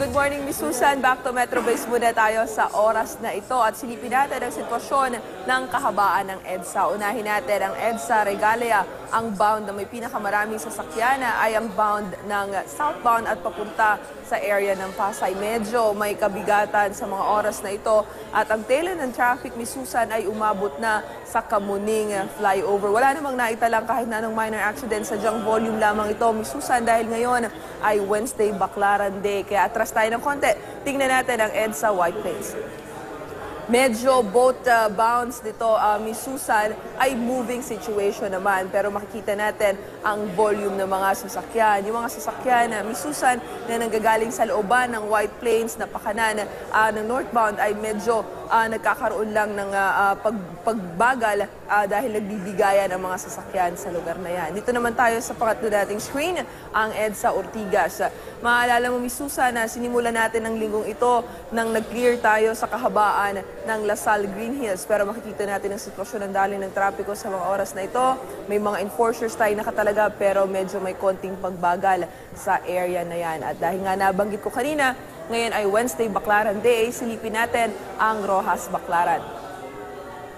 Good morning, Miss Susan. Back to Metro Base muna tayo sa oras na ito at silipin natin ang sitwasyon ng kahabaan ng EDSA. Unahin natin ang EDSA Regalia. Ang bound na may pinakamaraming sasakyan ay ang bound ng southbound at papunta sa area ng Pasay. Medyo may kabigatan sa mga oras na ito at ang tela ng traffic, Miss Susan, ay umabot na sa Kamuning flyover. Wala namang naitalang kahit na anong minor accident, sadyang volume lamang ito, Miss Susan, dahil ngayon ay Wednesday Baclaran Day. Kaya atras tayo ng konti. Tingnan natin ang EDSA White Plains. Medyo both bounds dito, Miss Susan, ay moving situation naman. Pero makikita natin ang volume ng mga sasakyan. Yung mga sasakyan, Miss Susan, na nanggagaling sa looban ng White Plains na pakanan ng northbound ay medyo nagkakaroon lang ng pagbagal dahil nagbibigayan ang mga sasakyan sa lugar na yan. Dito naman tayo sa pangatlo nating screen, ang EDSA Ortigas. Maalala mo, Miss Susan, na sinimulan natin ang linggong ito nang nag-clear tayo sa kahabaan ng Lasal Green Hills. Pero makikita natin ang sitwasyon ng daloy ng trapiko sa mga oras na ito. May mga enforcers tayo nakatalaga pero medyo may konting pagbagal sa area na yan. At dahil nga nabanggit ko kanina, ngayon ay Wednesday Baclaran Day, silipin natin ang Rojas Baclaran.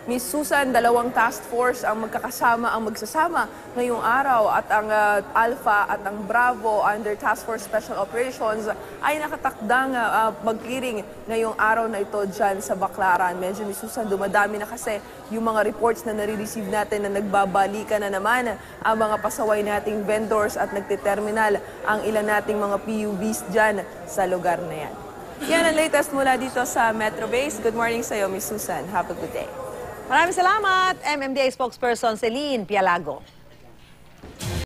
Miss Susan, dalawang task force ang magkakasama, ang magsasama ngayong araw at ang Alpha at ang Bravo under Task Force Special Operations ay nakatakdang mag-clearing ngayong araw na ito dyan sa Baclaran. Medyo, Miss Susan, dumadami na kasi yung mga reports na nare-receive natin na nagbabalikan na naman ang mga pasaway nating vendors at nagte-terminal ang ilan nating mga PUVs dyan sa lugar na yan. Yan ang latest mula dito sa Metro Base. Good morning sa iyo, Miss Susan. Have a good day. Maraming salamat, MMDA spokesperson Celine Pialago.